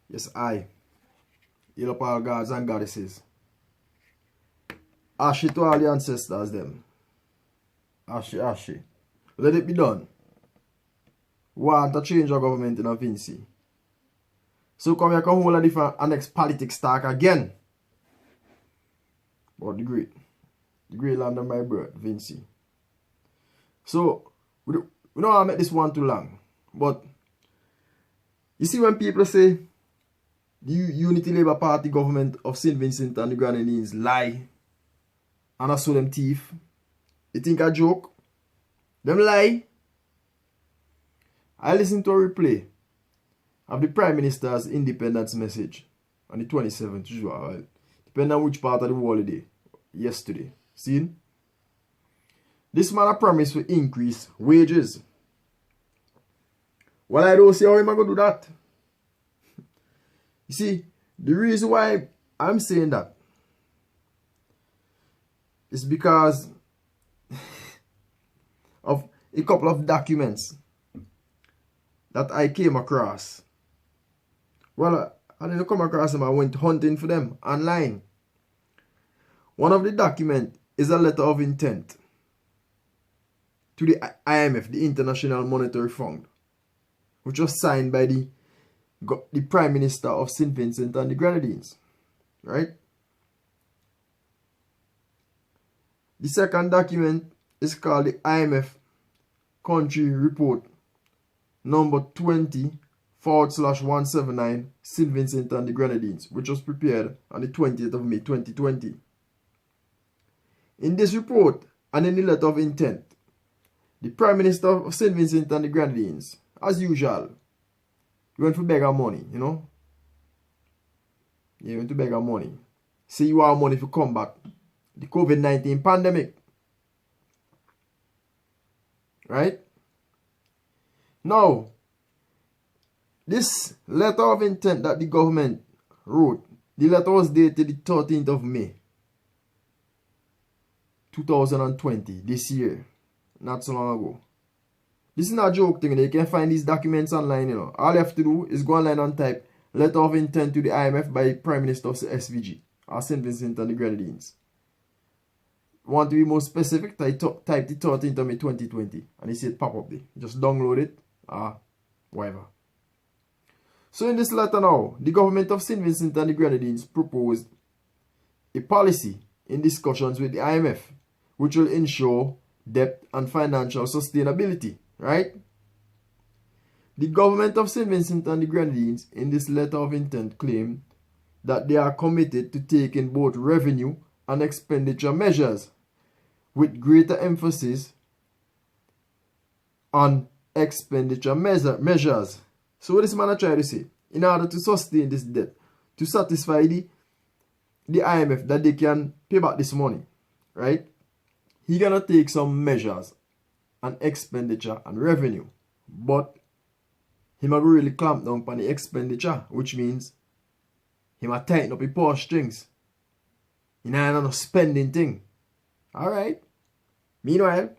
Yes, I, heal up all gods and goddesses. Ashy to all the ancestors, them. Ashy, ashy. Let it be done. Want to change our government in a Vinci. So come here, come hold a different next politics talk again. But the great land of my birth, Vinci. So, we don't want to make this one too long. But, you see when people say, the Unity Labour Party government of St. Vincent and the Grenadines lie, and I saw them thief, you think a joke? Them lie. I listened to a replay of the Prime Minister's independence message on the 27th, usual, depending on which part of the holiday, yesterday. See? This man promised to increase wages. Well, I don't see how am I going to do that. You see, the reason why I'm saying that is because of a couple of documents that I came across. Well, I didn't come across them. I went hunting for them online. One of the documents is a letter of intent to the IMF, the International Monetary Fund, which was signed by the Prime Minister of St. Vincent and the Grenadines. Right? The second document is called the IMF Country Report number 20/179 St. Vincent and the Grenadines, which was prepared on the 20th of May 2020. In this report and in the letter of intent, the Prime Minister of St. Vincent and the Grenadines, as usual, went to beg our money, you know. He went to beg our money. Say you have money to combat the COVID-19 pandemic. Right? Now, this letter of intent that the government wrote, the letter was dated the 13th of May 2020, this year, not so long ago. This is not a joke thing. You can find these documents online, you know. All you have to do is go online and type letter of intent to the IMF by Prime Minister of SVG or St. Vincent and the Grenadines. Want to be more specific, type the 13th of May 2020 and you see it pop up there. Just download it whatever. So in this letter now, the government of St. Vincent and the Grenadines proposed a policy in discussions with the IMF which will ensure debt and financial sustainability, right? The government of St. Vincent and the Grenadines in this letter of intent claim that they are committed to taking both revenue and expenditure measures with greater emphasis on expenditure measures. So what this man is trying to say, in order to sustain this debt, to satisfy the IMF that they can pay back this money, right? He gonna take some measures on expenditure and revenue, but he might really clamp down on the expenditure, which means he might tighten up the purse strings. He not no spending thing. Alright. Meanwhile,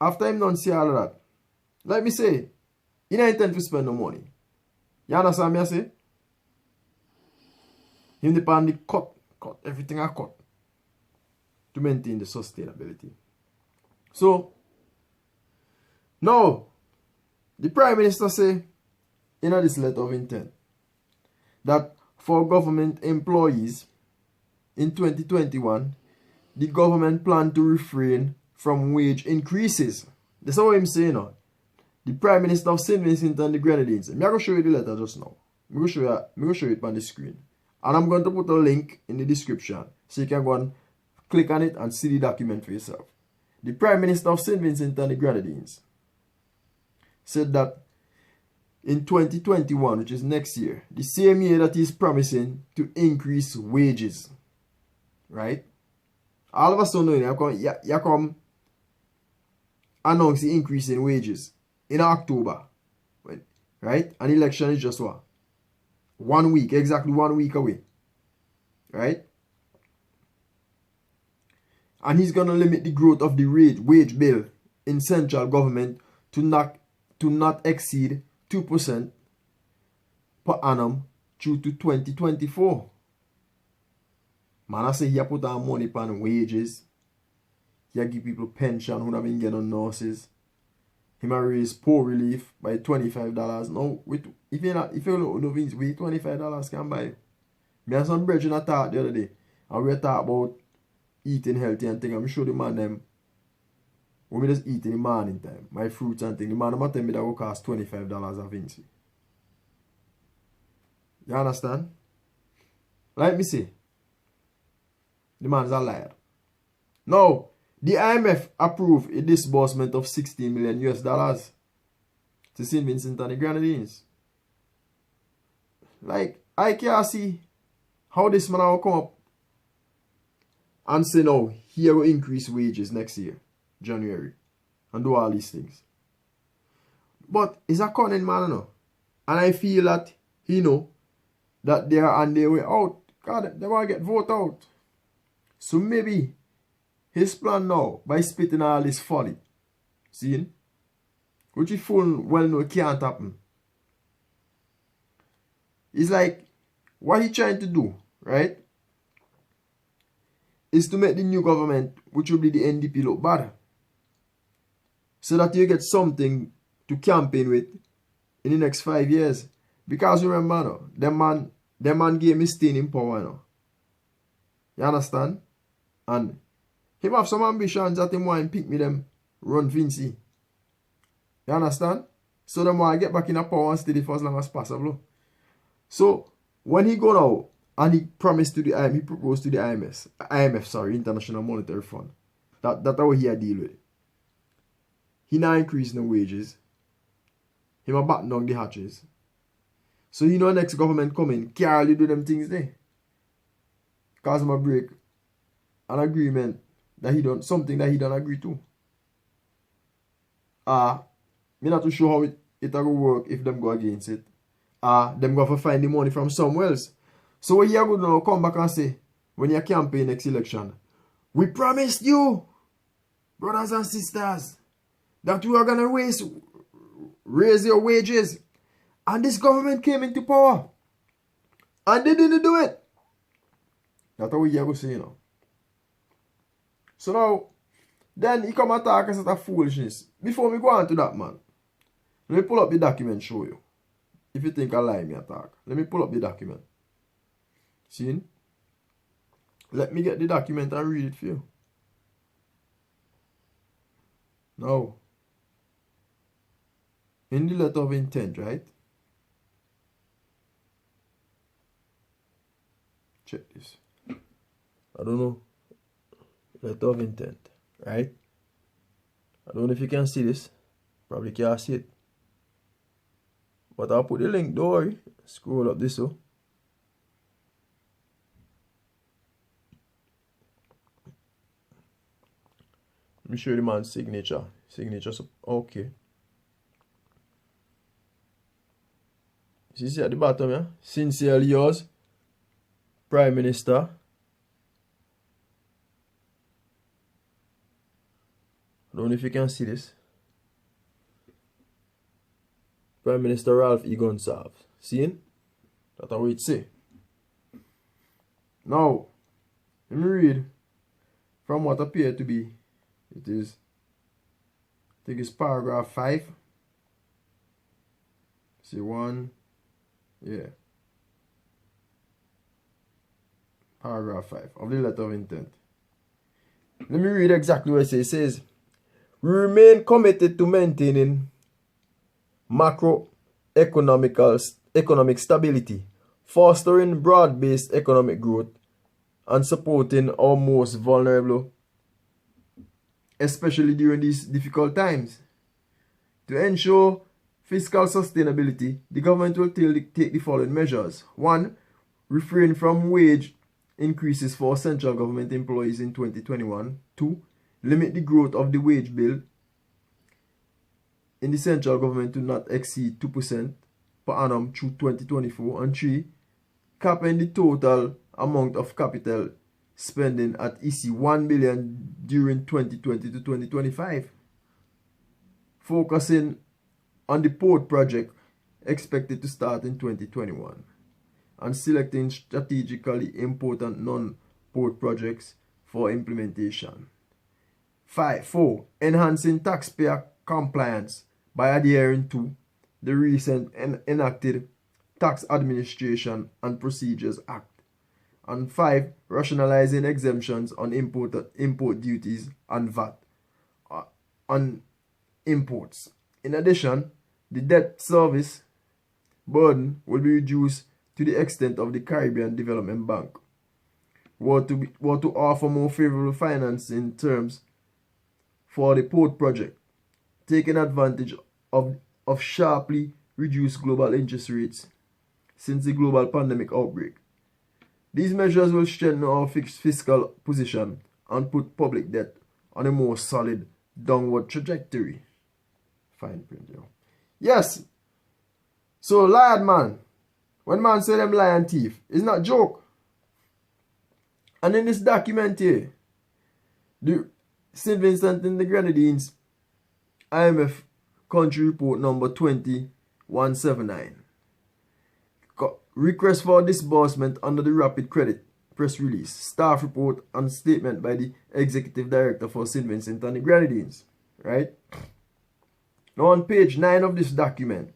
after him done see all of that, let me say, he don't intend to spend no money. You understand me I say? Him depend the cut everything I cut to maintain the sustainability. So, now, the Prime Minister say, in this letter of intent, that for government employees in 2021, the government plan to refrain from wage increases. That's what I'm saying now. The Prime Minister of St. Vincent and the Grenadines. I'm going to show you the letter just now. I'm going to show you it on the screen. And I'm going to put a link in the description so you can go and click on it and see the document for yourself. The Prime Minister of St. Vincent and the Grenadines said that in 2021, which is next year, the same year that he's promising to increase wages, right? All of a sudden, you come announce the increase in wages in October, right? An election is just what? 1 week, exactly 1 week away, right? And he's going to limit the growth of the wage bill in central government to not exceed 2% per annum through to 2024. Man, I say he put on money on wages. He give people pension who have been getting on nurses. He might raise poor relief by $25. Now, if you don't know things, we $25 can buy. Me and some brethren I talked the other day, and we talk about eating healthy and things. I'm sure the man them, when we just eat in the morning time, my fruits and things, the man them tell me that will cost $25 a Vinci. You understand? Like me say, the man's a liar. Now, the IMF approved a disbursement of $16 million to St. Vincent and the Grenadines. Like, I can't see how this man will come up and say, no, he will increase wages next year, January, and do all these things. But it's a cunning man, no? And I feel that he know that they are on their way out. God, they want to get voted out. So maybe his plan now, by spitting all this folly, see, which he full well know can't happen. It's like, what he trying to do, right, is to make the new government, which will be the NDP, look bad. So that you get something to campaign with in the next 5 years. Because remember, no, them man gave me staying in power, no. You understand? And him have some ambitions that him want to pick me them run Vinci. You understand? So them want to get back in a power and steady for as long as possible. So when he go now and he promised to the IMF, he proposed to the IMF, International Monetary Fund. That's how he deal with it. He now increasing the wages. He might batten down the hatches. So you know next government coming, can't do them things there. Cause him a break an agreement that he done, something that he don't agree to. Me not too sure how it will work if them go against it. Them go to find the money from somewhere else. So what you are going to come back and say, when you campaign next election, we promised you, brothers and sisters, that we are going to raise your wages. And this government came into power. And they didn't do it. That's what you are going to say, you know. So now, then he come and talk as a foolishness. Before we go on to that, man, let me pull up the document show you. If you think I lie, me attack. Let me pull up the document. See? Let me get the document and read it for you. Now, in the letter of intent, right? Check this. I don't know. Letter of intent, right? I don't know if you can see this. Probably can't see it. But I'll put the link, don't worry. Scroll up this so. Let me show you the man's signature. Signature, okay. See at the bottom, yeah? Sincerely yours, Prime Minister. I don't know if you can see this. Prime Minister Ralph E. Gonsalves. See? That's how it say. Now, let me read from what appear to be. It is, I think it's paragraph 5. See, 1, yeah. Paragraph 5 of the letter of intent. Let me read exactly what it says. It says, we remain committed to maintaining economic stability, fostering broad-based economic growth, and supporting our most vulnerable, especially during these difficult times. To ensure fiscal sustainability, the government will take the following measures. 1. Refrain from wage increases for central government employees in 2021. 2. Limit the growth of the wage bill in the central government to not exceed 2% per annum through 2024. And 3. Capping the total amount of capital spending at EC 1 billion during 2020 to 2025. Focusing on the port project, expected to start in 2021, and selecting strategically important non-port projects for implementation. 4. Enhancing taxpayer compliance by adhering to the recent enacted Tax Administration and Procedures Act. And 5. Rationalizing exemptions on import duties and VAT on imports. In addition, the debt service burden will be reduced to the extent of the Caribbean Development Bank were to offer more favorable financing terms for the port project, taking advantage of sharply reduced global interest rates since the global pandemic outbreak. These measures will strengthen our fiscal position and put public debt on a more solid downward trajectory. Fine print, yo. Yes. So, liar man. When man say them lion thief, it's not joke. And in this document here, the St. Vincent and the Grenadines IMF Country Report number 20179. Request for disbursement under the Rapid Credit press release, staff report and statement by the Executive Director for St. Vincent and the Grenadines. Right? Now on page 9 of this document,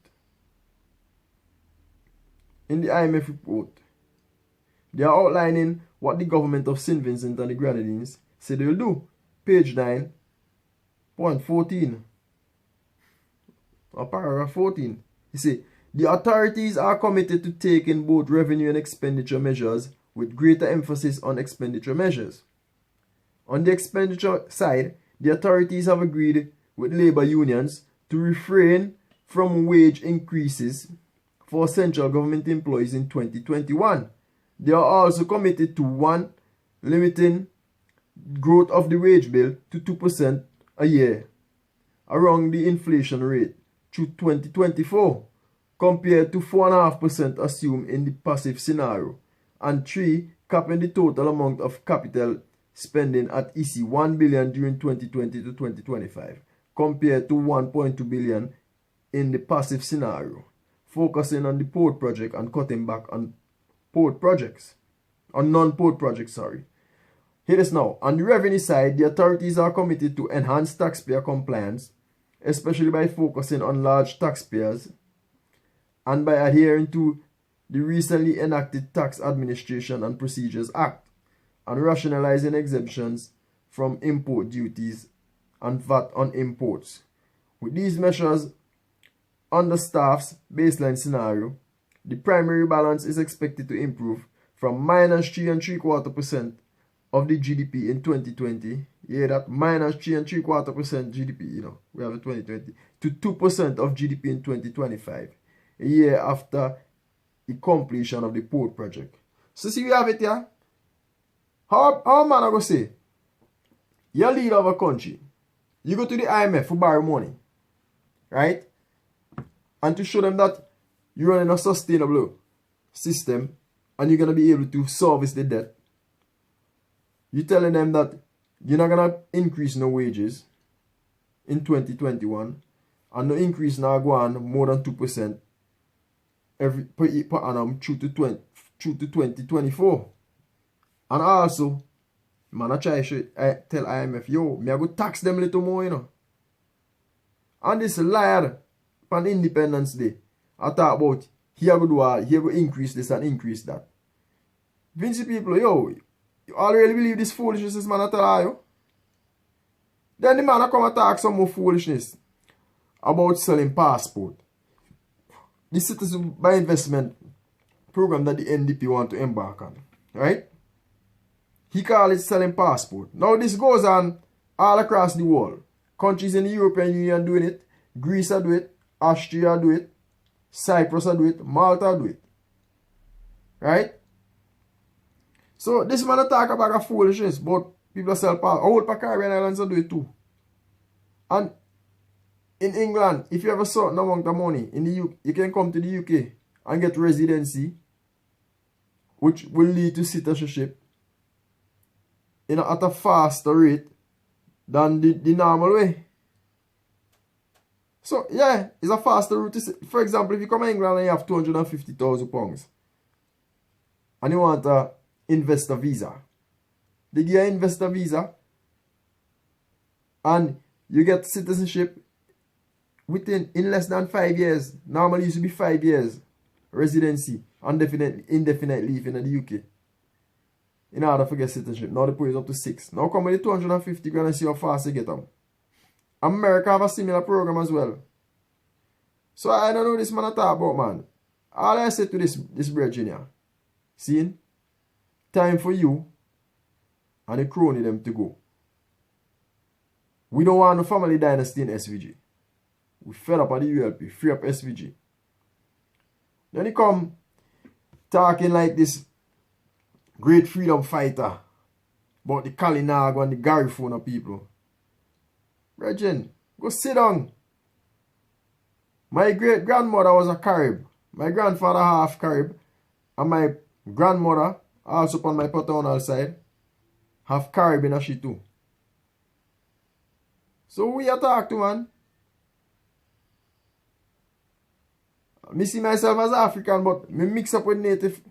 in the IMF report, they are outlining what the government of St. Vincent and the Grenadines said they will do. Page 9, point 14, or paragraph 14. You see, the authorities are committed to taking both revenue and expenditure measures with greater emphasis on expenditure measures. On the expenditure side, the authorities have agreed with labor unions to refrain from wage increases for central government employees in 2021. They are also committed to 1. Limiting growth of the wage bill to 2% a year around the inflation rate through 2024 compared to 4.5% assumed in the passive scenario, and 3. Capping the total amount of capital spending at EC 1 billion during 2020 to 2025 compared to 1.2 billion in the passive scenario, focusing on the port project and cutting back on port projects, on non-port projects, sorry. Here it is now. On the revenue side, the authorities are committed to enhance taxpayer compliance, especially by focusing on large taxpayers and by adhering to the recently enacted Tax Administration and Procedures Act and rationalizing exemptions from import duties and VAT on imports. With these measures, under staff's baseline scenario, the primary balance is expected to improve from -3.75% of the GDP in 2020, yeah, that -3.75% GDP, you know, we have in 2020, to 2% of GDP in 2025, a year after the completion of the port project. So see, we have it here. How man I go say, you're leader of a country, you go to the IMF for borrow money, right? And to show them that you're running a sustainable system and you're going to be able to service the debt. You're telling them that you're not going to increase no wages in 2021 and no increase now go on more than 2% per annum through to 2024. And also, man, I tell IMF, yo, me I go tax them a little more, you know. And this liar on Independence Day, I talk about here go do all, here go increase this and increase that. Vinci people, yo, you already believe this foolishness this man I tell you? Then the man I come and talk some more foolishness about selling passport. The citizen by investment program that the NDP want to embark on, right? He call it selling passport. Now this goes on all across the world. Countries in the European Union doing it, Greece are doing it, Austria do it, Cyprus do it, Malta do it. Right? So this man talk about a foolishness, but people sell passport. All Caribbean islands do it too. And in England, if you have a certain amount of money in the UK, you can come to the UK and get residency, which will lead to citizenship at a faster rate than the normal way. So, yeah, it's a faster route. For example, if you come to England and you have £250,000 and you want an investor visa, they give you an investor visa and you get citizenship in less than 5 years. Normally it used to be 5 years residency, indefinite leave in the UK in order to get citizenship. Now they put it up to 6. Now come with the 250 grand and see how fast you get them. America have a similar program as well. So I don't know this man I talk about, man. All I say to this brethren here, see, time for you and the crony them to go. We don't want no family dynasty in SVG. We fed up at the ULP, free up SVG. Then he come talking like this great freedom fighter about the Kalinago and the Garifuna people. Brethren, go sit down. My great grandmother was a Carib. My grandfather half Carib. And my grandmother, also on my paternal side, have Carib in she too. So who you talk to, man? I see myself as African, but me mix up with native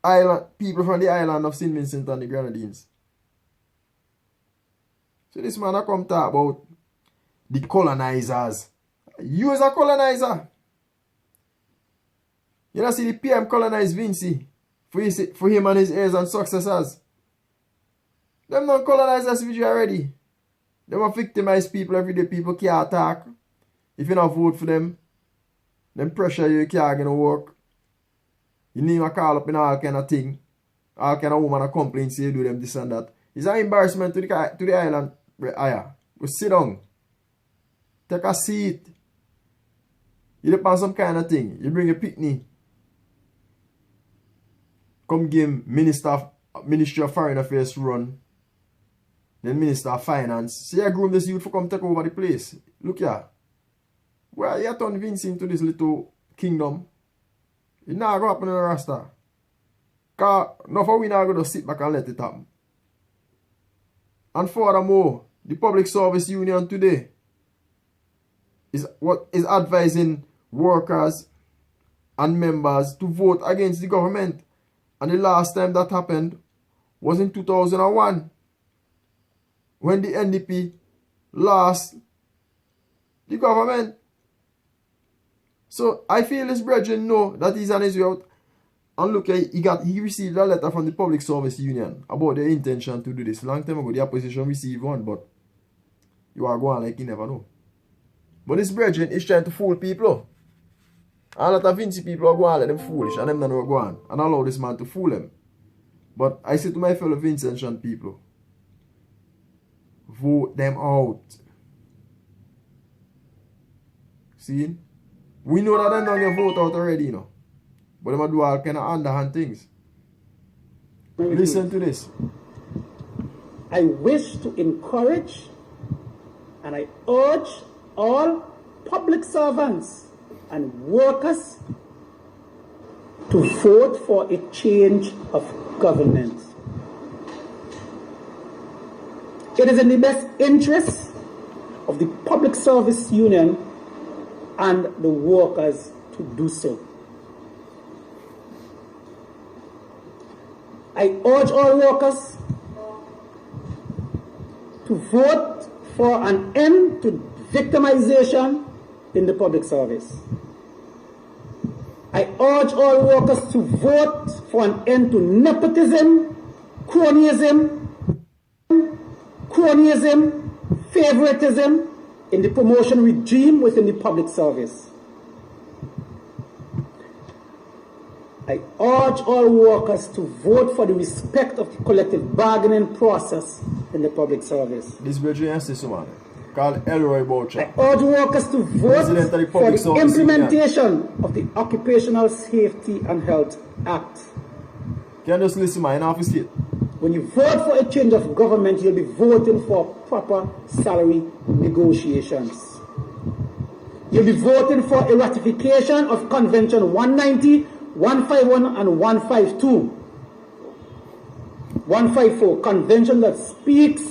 island people from the island of St. Vincent and the Grenadines. So this man I come talk about the colonizers. You as a colonizer. You know see the PM colonized Vinci for him and his heirs and successors. Them don't colonize SVG already. Them are victimized people every day. People can't attack. If you don't vote for them, them pressure you can't get no work. You need to call up in all kind of thing. All kind of woman complain say you do them this and that. It's an embarrassment to the island. Go sit down. Take a seat. You depend on some kind of thing. You bring a picnic. Come give Ministry of Foreign Affairs to run. Then Minister of Finance. See, I groom this youth for come take over the place. Look here. Well, you turn Vince into this little kingdom. It not go happen in the Rasta. Because not for we not going to sit back and let it happen. And furthermore, the Public Service Union today is advising workers and members to vote against the government. And the last time that happened was in 2001 when the NDP lost the government. So I feel this brethren know that he's on his way out. And look, he received a letter from the Public Service Union about their intention to do this. Long time ago, the opposition received one, but you are going like you never know. But this brethren is trying to fool people. A lot of Vinci people are going like them foolish, and them not go on and allow this man to fool them. But I say to my fellow Vincentian people, vote them out. See? We know that they're not going to vote out already, you know. But they do all kind of underhand things. Listen to this. I wish to encourage and I urge all public servants and workers to vote for a change of government. It is in the best interest of the Public Service Union and the workers to do so. I urge all workers to vote for an end to victimization in the public service. I urge all workers to vote for an end to nepotism, cronyism, favoritism in the promotion regime within the public service. I urge all workers to vote for the respect of the collective bargaining process in the public service. This brethren has this man called Elroy Boucher. I urge workers to vote for the implementation of the Occupational Safety and Health Act. Can you just listen, man? Enough is it. When you vote for a change of government, you'll be voting for proper salary negotiations. You'll be voting for a ratification of Convention 190, 151 and 152. 154, convention that speaks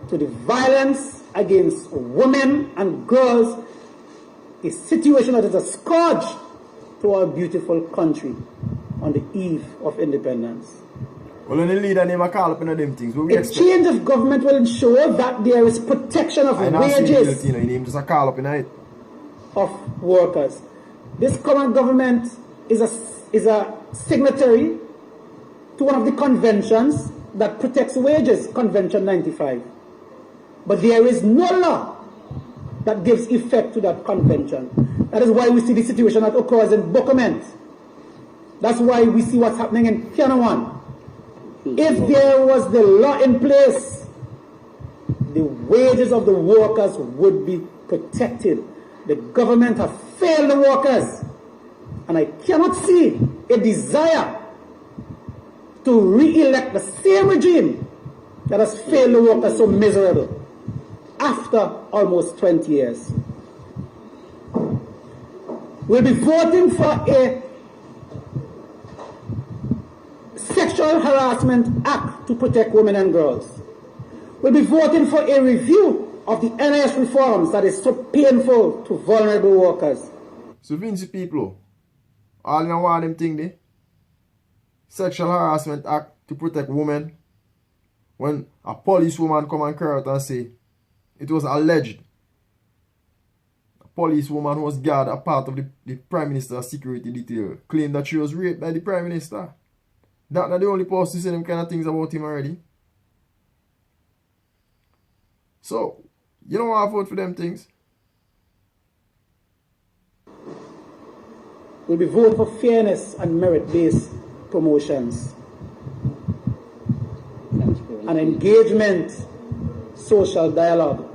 to the violence against women and girls, a situation that is a scourge to our beautiful country on the eve of independence. Well, when the leader name a call up in them things, what we A expect? change of government will ensure that there is protection of wages You name just a call up in it. of workers. This current government is a signatory to one of the conventions that protects wages, Convention 95. But there is no law that gives effect to that convention. That is why we see the situation that occurs in Bokoment. That's why we see what's happening in Pianawan. If there was the law in place, the wages of the workers would be protected. The government have failed the workers. And I cannot see a desire to re-elect the same regime that has failed the workers so miserable after almost 20 years. We'll be voting for a Sexual Harassment Act to protect women and girls. We'll be voting for a review of the NIS reforms that is so painful to vulnerable workers. So Vinci people, all in one them thing there. Sexual Harassment Act to protect women. When a policewoman come and cry out and say it was alleged a policewoman who was guard a part of the Prime Minister's security detail claimed that she was raped by the Prime Minister. That's not the only person to say them kind of things about him already. So, you don't want to vote for them things. We'll be voting for fairness and merit-based promotions. An engagement, social dialogue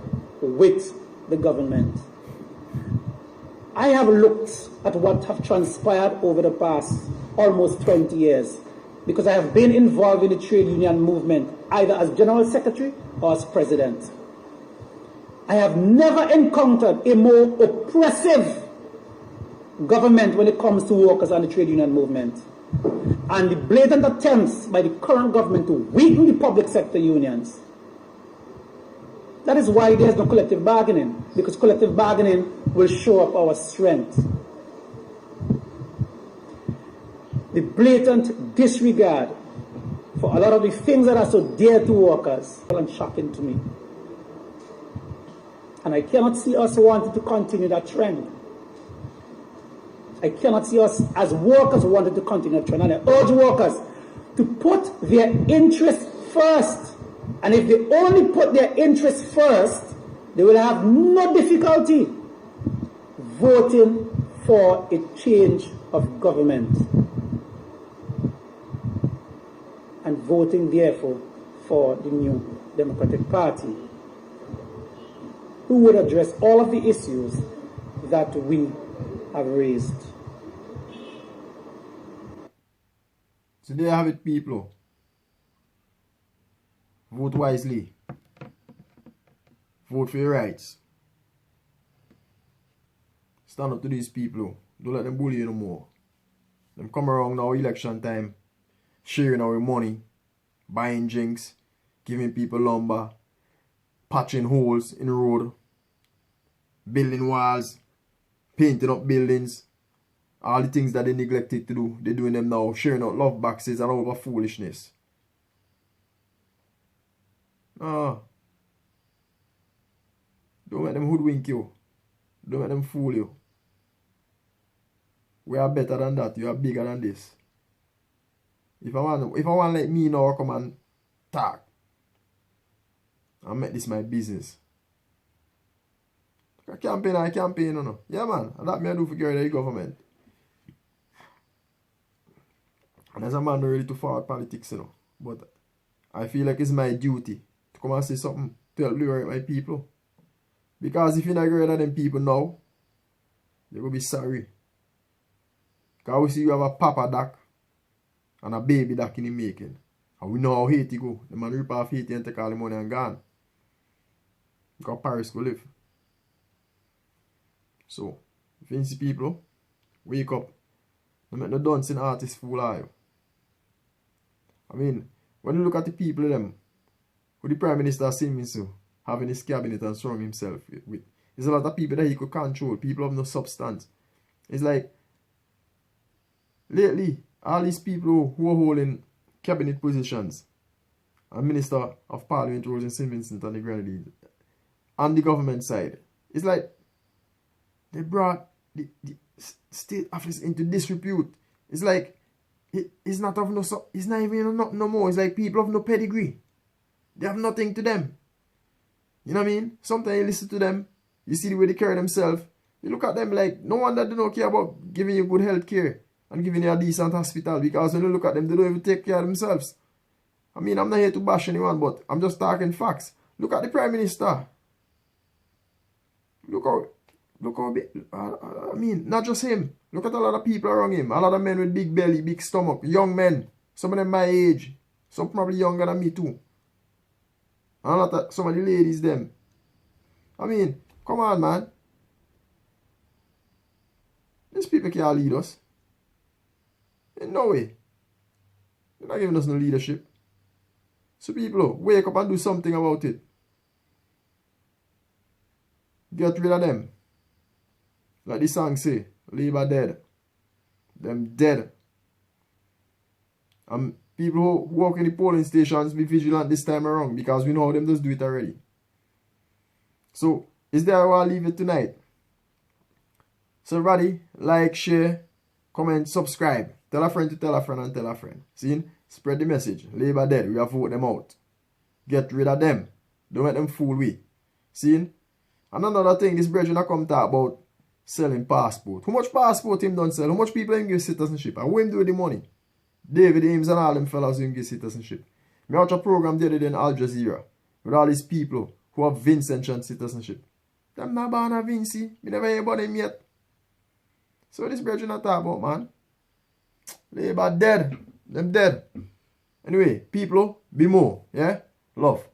with the government. I have looked at what have transpired over the past almost 20 years because I have been involved in the trade union movement either as General Secretary or as President. I have never encountered a more oppressive government when it comes to workers and the trade union movement. And the blatant attempts by the current government to weaken the public sector unions. That is why there is no collective bargaining, because collective bargaining will show up our strength. The blatant disregard for a lot of the things that are so dear to workers is shocking to me. And I cannot see us wanting to continue that trend. I cannot see us as workers wanting to continue that trend. And I urge workers to put their interests first. And if they only put their interests first, they will have no difficulty voting for a change of government. And voting, therefore, for the new Democratic Party, who would address all of the issues that we have raised. So there you have it, people. Vote wisely. Vote for your rights. Stand up to these people. Don't let them bully you no more. Them come around now election time, sharing our money, buying drinks, giving people lumber, patching holes in the road, building walls, painting up buildings. All the things that they neglected to do, they're doing them now, sharing out love boxes and all over foolishness. Don't let them hoodwink you. Don't let them fool you. We are better than that. You are bigger than this. If I want let me now come and talk and make this my business. I campaign, no. Yeah, man. And that me I do for the government. And as a man, not really to forward politics, you know. But I feel like it's my duty to come and say something to help liberate my people. Because if you're not greater than people now, they will be sorry. Because we see you have a papa doc and a baby doc in the making. And we know how Haiti go. The man rip off Haiti and take all the money and gone. Because Paris go live. So, if you see people, wake up. Don't make no dancing artist fool of you. I mean, when you look at the people them, who the Prime Minister seems so, have in his cabinet and surround himself with. There's a lot of people that he could control. People of no substance. It's like, lately, all these people who are holding cabinet positions and Minister of Parliament roles in St. Vincent and the Grenadines on the government side, it's like they brought the state office into disrepute. It's like it's not of no, it's not even no more. It's like people of no pedigree. They have nothing to them. You know what I mean? Sometimes you listen to them, you see the way they carry themselves. You look at them like no one that they don't care about giving you good health care and giving you a decent hospital, because when you look at them, they don't even take care of themselves. I mean, I'm not here to bash anyone, but I'm just talking facts. Look at the Prime Minister. Look how big, I mean, not just him. Look at a lot of people around him. A lot of men with big belly, big stomach, young men. Some of them my age. Some probably younger than me too. And a lot of, some of the ladies, them. I mean, come on, man. These people can't lead us. In no way. They're not giving us no leadership. So people, wake up and do something about it. Get rid of them. Like the song say, Labour dead. Them dead. And people who work in the polling stations, be vigilant this time around, because we know how them just do it already. So, is there how I'll leave it tonight? So everybody, like, share, comment, subscribe. Tell a friend to tell a friend and tell a friend. See? Spread the message. Labour dead. We have to vote them out. Get rid of them. Don't let them fool we. See? And another thing, this brethren come talk about selling passport. How much passport him done sell? How much people him give citizenship? And what him do with the money? David Ames and all them fellas who him give citizenship. Me watch a program the other day in Al Jazeera with all these people who have Vincentian citizenship. Them not born a Vinci. Me never hear about them yet. So this brethren I talk about, man. Labour dead. Them dead. Anyway, people, be more. Yeah? Love.